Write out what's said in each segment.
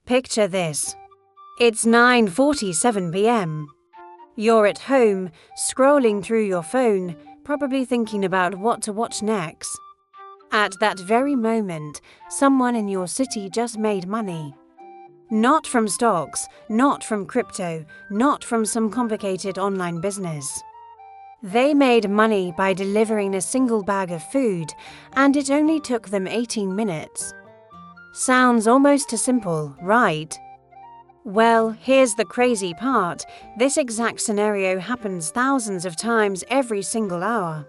Picture this. It's 9:47 p.m. You're at home, scrolling through your phone, probably thinking about what to watch next. At that very moment, someone in your city just made money. Not from stocks, not from crypto, not from some complicated online business. They made money by delivering a single bag of food, and it only took them 18 minutes. Sounds almost too simple, right? Well, here's the crazy part. This exact scenario happens thousands of times every single hour,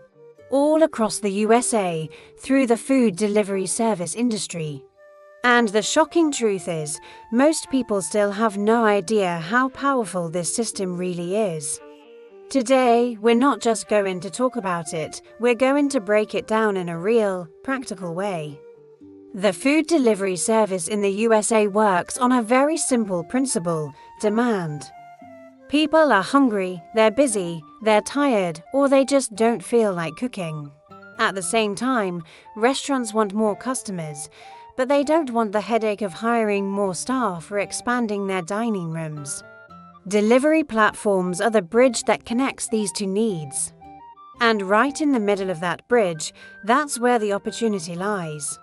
all across the USA, through the food delivery service industry. And the shocking truth is, most people still have no idea how powerful this system really is. Today, we're not just going to talk about it, we're going to break it down in a real, practical way. The food delivery service in the USA works on a very simple principle: demand. People are hungry, they're busy, they're tired, or they just don't feel like cooking. At the same time, restaurants want more customers, but they don't want the headache of hiring more staff or expanding their dining rooms. Delivery platforms are the bridge that connects these two needs. And right in the middle of that bridge, that's where the opportunity lies.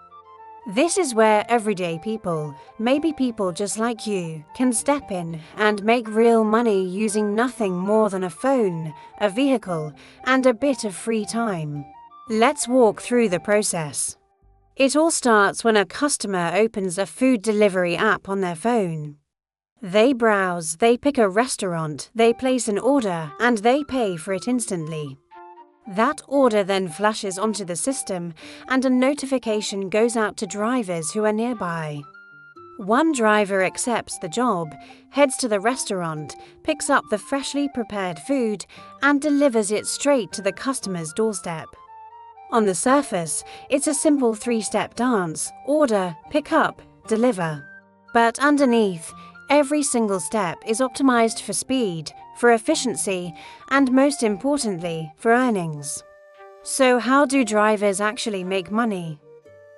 This is where everyday people, maybe people just like you, can step in and make real money using nothing more than a phone, a vehicle, and a bit of free time. Let's walk through the process. It all starts when a customer opens a food delivery app on their phone. They browse, they pick a restaurant, they place an order, and they pay for it instantly. That order then flashes onto the system, and a notification goes out to drivers who are nearby. One driver accepts the job, heads to the restaurant, picks up the freshly prepared food, and delivers it straight to the customer's doorstep. On the surface, it's a simple three-step dance: order, pick up, deliver. But underneath, every single step is optimized for speed, for efficiency, and most importantly, for earnings. So how do drivers actually make money?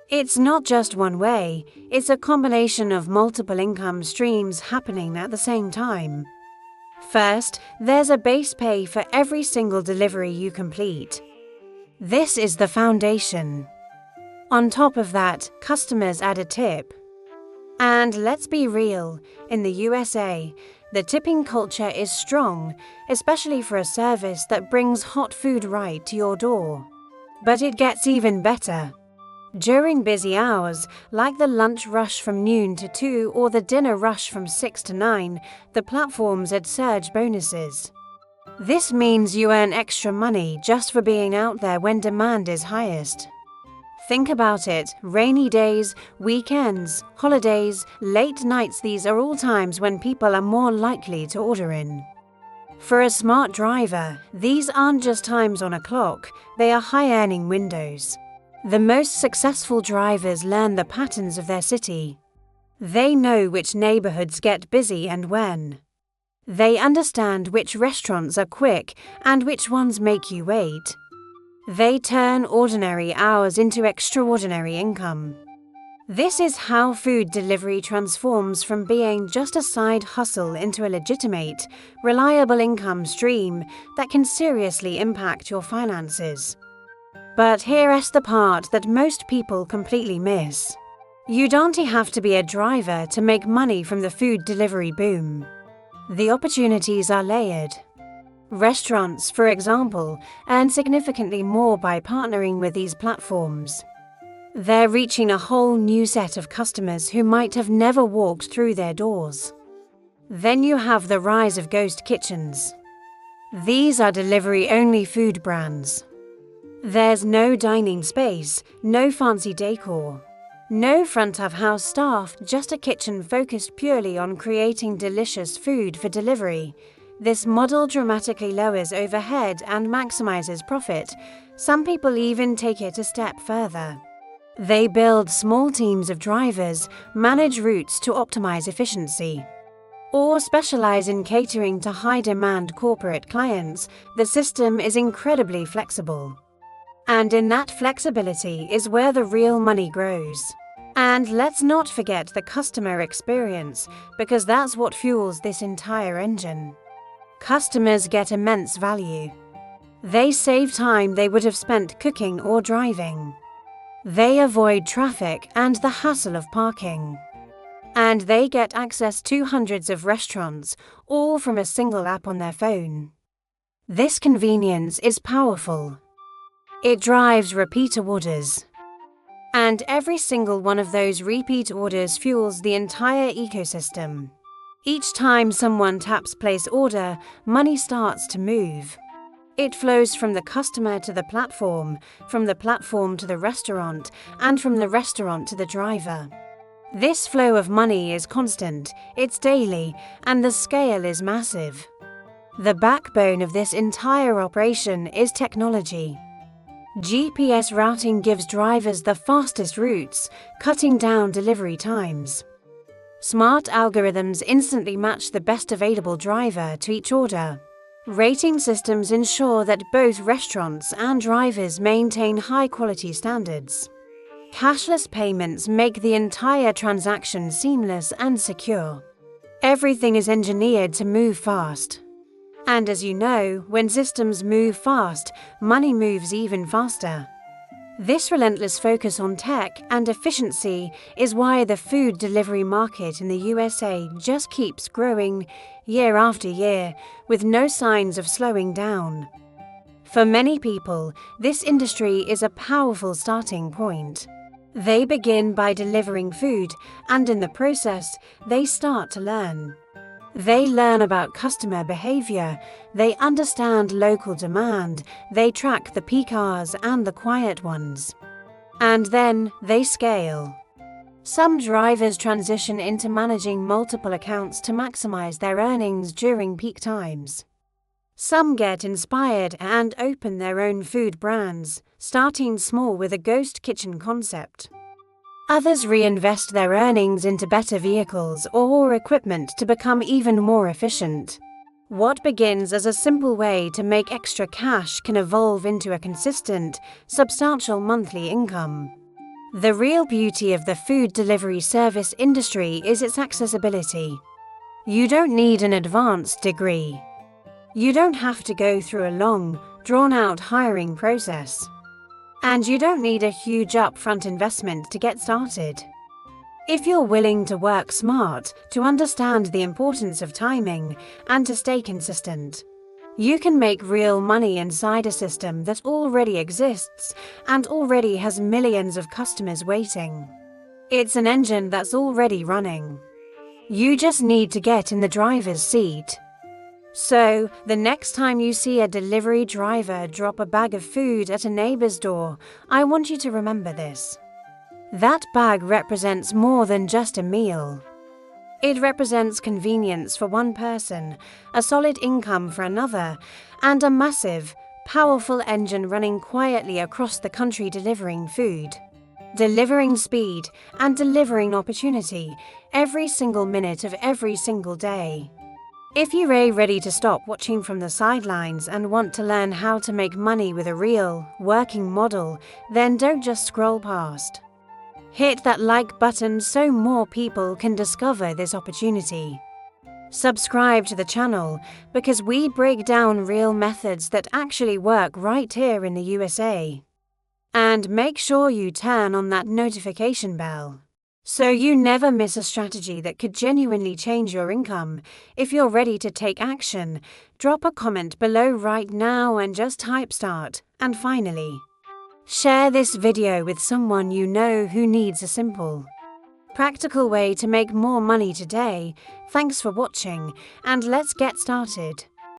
It's not just one way, it's a combination of multiple income streams happening at the same time. First, there's a base pay for every single delivery you complete. This is the foundation. On top of that, customers add a tip. And let's be real, in the USA, the tipping culture is strong, especially for a service that brings hot food right to your door. But it gets even better. During busy hours, like the lunch rush from noon to 2 or the dinner rush from 6 to 9, the platforms add surge bonuses. This means you earn extra money just for being out there when demand is highest. Think about it: rainy days, weekends, holidays, late nights, these are all times when people are more likely to order in. For a smart driver, these aren't just times on a clock, they are high-earning windows. The most successful drivers learn the patterns of their city. They know which neighborhoods get busy and when. They understand which restaurants are quick and which ones make you wait. They turn ordinary hours into extraordinary income. This is how food delivery transforms from being just a side hustle into a legitimate, reliable income stream that can seriously impact your finances. But here's the part that most people completely miss. You don't have to be a driver to make money from the food delivery boom. The opportunities are layered. Restaurants, for example, earn significantly more by partnering with these platforms. They're reaching a whole new set of customers who might have never walked through their doors. Then you have the rise of ghost kitchens. These are delivery-only food brands. There's no dining space, no fancy decor, no front-of-house staff, just a kitchen focused purely on creating delicious food for delivery. This model dramatically lowers overhead and maximizes profit. Some people even take it a step further. They build small teams of drivers, manage routes to optimize efficiency, or specialize in catering to high-demand corporate clients. The system is incredibly flexible. And in that flexibility is where the real money grows. And let's not forget the customer experience, because that's what fuels this entire engine. Customers get immense value. They save time they would have spent cooking or driving. They avoid traffic and the hassle of parking. And they get access to hundreds of restaurants, all from a single app on their phone. This convenience is powerful. It drives repeat orders. And every single one of those repeat orders fuels the entire ecosystem. Each time someone taps place order, money starts to move. It flows from the customer to the platform to the restaurant, and from the restaurant to the driver. This flow of money is constant, it's daily, and the scale is massive. The backbone of this entire operation is technology. GPS routing gives drivers the fastest routes, cutting down delivery times. Smart algorithms instantly match the best available driver to each order. Rating systems ensure that both restaurants and drivers maintain high-quality standards. Cashless payments make the entire transaction seamless and secure. Everything is engineered to move fast. And as you know, when systems move fast, money moves even faster. This relentless focus on tech and efficiency is why the food delivery market in the USA just keeps growing year after year, with no signs of slowing down. For many people, this industry is a powerful starting point. They begin by delivering food, and in the process, they start to learn. They learn about customer behavior, they understand local demand, they track the peak hours and the quiet ones. And then they scale. Some drivers transition into managing multiple accounts to maximize their earnings during peak times. Some get inspired and open their own food brands, starting small with a ghost kitchen concept. Others reinvest their earnings into better vehicles or equipment to become even more efficient. What begins as a simple way to make extra cash can evolve into a consistent, substantial monthly income. The real beauty of the food delivery service industry is its accessibility. You don't need an advanced degree. You don't have to go through a long, drawn-out hiring process. And you don't need a huge upfront investment to get started. If you're willing to work smart, to understand the importance of timing, and to stay consistent, you can make real money inside a system that already exists and already has millions of customers waiting. It's an engine that's already running. You just need to get in the driver's seat. So, the next time you see a delivery driver drop a bag of food at a neighbor's door, I want you to remember this. That bag represents more than just a meal. It represents convenience for one person, a solid income for another, and a massive, powerful engine running quietly across the country delivering food. Delivering speed and delivering opportunity every single minute of every single day. If you're ready to stop watching from the sidelines and want to learn how to make money with a real, working model, then don't just scroll past. Hit that like button so more people can discover this opportunity. Subscribe to the channel because we break down real methods that actually work right here in the USA. And make sure you turn on that notification bell, so you never miss a strategy that could genuinely change your income. If you're ready to take action, drop a comment below right now and just type start. And finally, share this video with someone you know who needs a simple, practical way to make more money today. Thanks for watching, and let's get started.